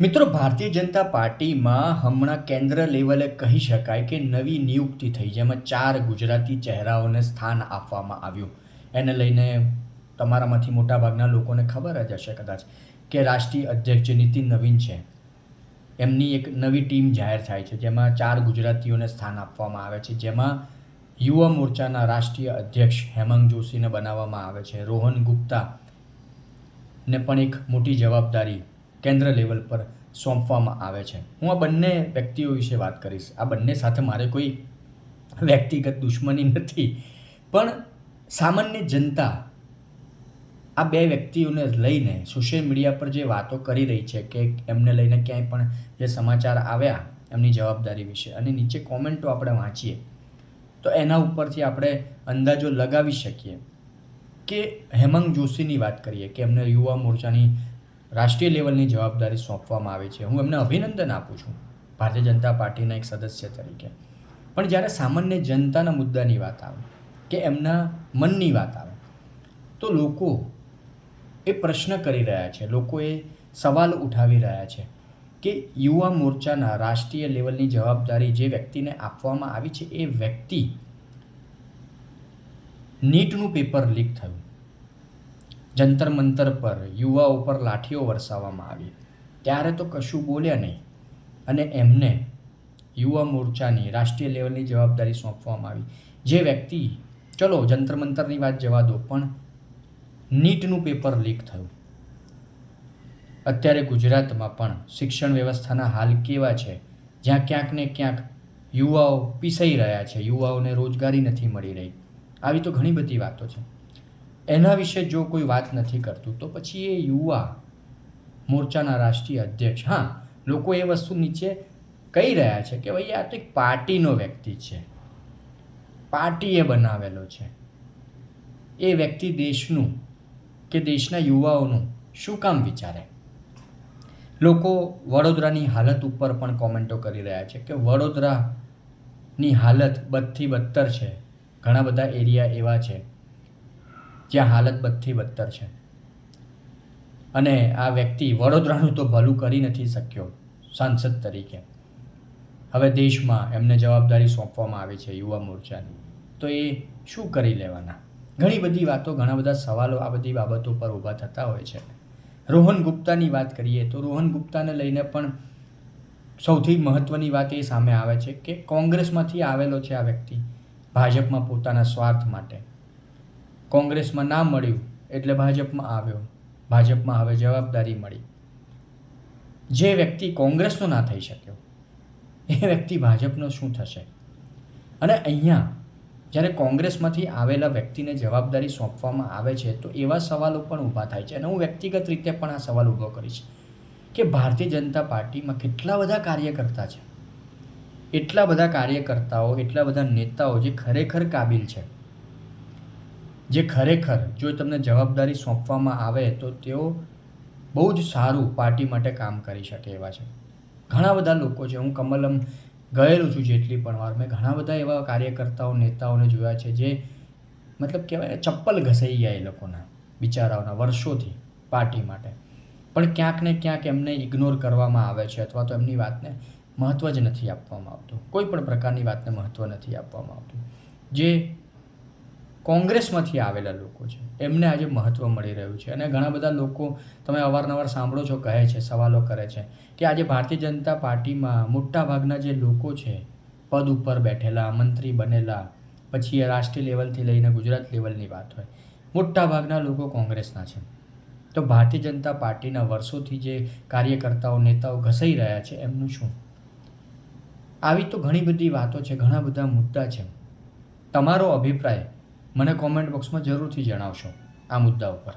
મિત્રો, ભારતીય જનતા પાર્ટીમાં હમણાં કેન્દ્ર લેવલે કહી શકાય કે નવી નિયુક્તિ થઈ, જેમાં 4 ગુજરાતી ચહેરાઓને સ્થાન આપવામાં આવ્યું. એને લઈને તમારામાંથી મોટાભાગના લોકોને ખબર જ હશે કદાચ કે રાષ્ટ્રીય અધ્યક્ષ જે નીતિન નવીન છે, એમની એક નવી ટીમ જાહેર થાય છે, જેમાં 4 ગુજરાતીઓને સ્થાન આપવામાં આવે છે. જેમાં યુવા મોરચાના રાષ્ટ્રીય અધ્યક્ષ હેમાંગ જોશીને બનાવવામાં આવે છે. રોહન ગુપ્તાને પણ એક મોટી જવાબદારી કેન્દ્ર લેવલ પર સોંપવામાં આવે છે. હું આ બંને વ્યક્તિઓ વિશે વાત કરીશ. આ બંને સાથે મારે કોઈ વ્યક્તિગત દુશ્મની નથી, પણ સામાન્ય જનતા આ બે વ્યક્તિઓને લઈને સોશિયલ મીડિયા પર જે વાતો કરી રહી છે કે એમને લઈને ક્યાંય પણ જે સમાચાર આવ્યા એમની જવાબદારી વિશે અને નીચે કોમેન્ટો આપણે વાંચીએ તો એના ઉપરથી આપણે અંદાજો લગાવી શકીએ કે હેમાંગ જોશીની વાત કરીએ કે એમને યુવા મોરચાની રાષ્ટ્રીય લેવલની જવાબદારી સોંપવામાં આવી છે. હું એમને અભિનંદન આપું છું ભારતીય જનતા પાર્ટીના એક સદસ્ય તરીકે. પણ જ્યારે સામાન્ય જનતાના મુદ્દાની વાત આવે કે એમના મનની વાત આવે તો લોકો એ પ્રશ્ન કરી રહ્યા છે, લોકો એ સવાલ ઉઠાવી રહ્યા છે કે યુવા મોરચાના રાષ્ટ્રીય લેવલની જવાબદારી જે વ્યક્તિને આપવામાં આવી છે એ વ્યક્તિ નીટનું પેપર લીક થયું, જંતર મંતર પર યુવાઓ પર લાઠીઓ વરસાવવામાં આવી, ત્યારે તો કશું બોલ્યા નહીં અને એમને યુવા મોરચાની રાષ્ટ્રીય લેવલની જવાબદારી સોંપવામાં આવી. જે વ્યક્તિ, ચલો જંતર મંતરની વાત જવા દો, પણ નીટનું પેપર લીક થયું. અત્યારે ગુજરાતમાં પણ શિક્ષણ વ્યવસ્થાના હાલ કેવા છે, જ્યાં ક્યાંક ને ક્યાંક યુવાઓ પીસાઈ રહ્યા છે, યુવાઓને રોજગારી નથી મળી રહી. આવી તો ઘણી બધી વાતો છે. એના વિશે જો કોઈ વાત નથી કરતું તો પછી એ યુવા મોરચાના રાષ્ટ્રીય અધ્યક્ષ, હા, લોકો એ વસ્તુ નીચે કહી રહ્યા છે કે ભાઈ આ તો એક પાર્ટીનો વ્યક્તિ છે, પાર્ટીએ બનાવેલો છે, એ વ્યક્તિ દેશનું કે દેશના યુવાઓનું શું કામ વિચારે. લોકો વડોદરાની હાલત ઉપર પણ કોમેન્ટો કરી રહ્યા છે કે વડોદરાની હાલત બદથી બદતર છે. ઘણા બધા એરિયા એવા છે જ્યાં હાલત બદથી બદતર છે અને આ વ્યક્તિ વડોદરાનું તો ભલું કરી નથી શક્યો સાંસદ તરીકે. હવે દેશમાં એમને જવાબદારી સોંપવામાં આવી છે યુવા મોરચાની, તો એ શું કરી લેવાના? ઘણી બધી વાતો, ઘણા બધા સવાલો આ બધી બાબતો પર ઊભા થતા હોય છે. રોહન ગુપ્તાની વાત કરીએ તો રોહન ગુપ્તાને લઈને પણ સૌથી મહત્ત્વની વાત એ સામે આવે છે કે કોંગ્રેસમાંથી આવેલો છે આ વ્યક્તિ, ભાજપમાં પોતાના સ્વાર્થ માટે. કોંગ્રેસમાં ના મળ્યું એટલે ભાજપમાં આવ્યો, ભાજપમાં હવે જવાબદારી મળી. જે વ્યક્તિ કોંગ્રેસનો ના થઈ શક્યો એ વ્યક્તિ ભાજપનો શું થશે? અને અહીંયા જ્યારે કોંગ્રેસમાંથી આવેલા વ્યક્તિને જવાબદારી સોંપવામાં આવે છે તો એવા સવાલો પણ ઊભા થાય છે. અને હું વ્યક્તિગત રીતે પણ આ સવાલ ઊભો કરીશ કે ભારતીય જનતા પાર્ટીમાં કેટલા બધા કાર્યકર્તા છે, એટલા બધા કાર્યકર્તાઓ, એટલા બધા નેતાઓ જે ખરેખર કાબિલ છે, જે ખરેખર જો તમને જવાબદારી સોંપવામાં આવે તો તેઓ બહુ જ સારું પાર્ટી માટે કામ કરી શકે એવા છે. ઘણા બધા લોકો છે, હું કમલમ ગયેલો છું જેટલી પણ વાર, મેં ઘણા બધા એવા કાર્યકર્તાઓ, નેતાઓને જોયા છે જે મતલબ કહેવાય ચપ્પલ ઘસાઈ ગયા એ લોકોના, બિચારાઓના, વર્ષોથી પાર્ટી માટે. પણ ક્યાંક ને ક્યાંક એમને ઇગ્નોર કરવામાં આવે છે અથવા તો એમની વાતને મહત્ત્વ જ નથી આપવામાં આવતું. કોઈ પણ પ્રકારની વાતને મહત્ત્વ નથી આપવામાં આવતું. જે કોંગ્રેસમાંથી આવેલા લોકો છે એમને આજે મહત્ત્વ મળી રહ્યું છે. અને ઘણા બધા લોકો, તમે અવારનવાર સાંભળો છો, કહે છે, સવાલો કરે છે કે આજે ભારતીય જનતા પાર્ટીમાં મોટાભાગના જે લોકો છે પદ ઉપર બેઠેલા, મંત્રી બનેલા, પછી એ રાષ્ટ્રીય લેવલથી લઈને ગુજરાત લેવલની વાત હોય, મોટાભાગના લોકો કોંગ્રેસના છે. તો ભારતીય જનતા પાર્ટીના વર્ષોથી જે કાર્યકર્તાઓ, નેતાઓ ઘસાઈ રહ્યા છે એમનું શું? આવી તો ઘણી બધી વાતો છે, ઘણા બધા મુદ્દા છે. તમારો અભિપ્રાય મને કોમેન્ટ બોક્સમાં જરૂરથી જણાવશો આ મુદ્દા ઉપર.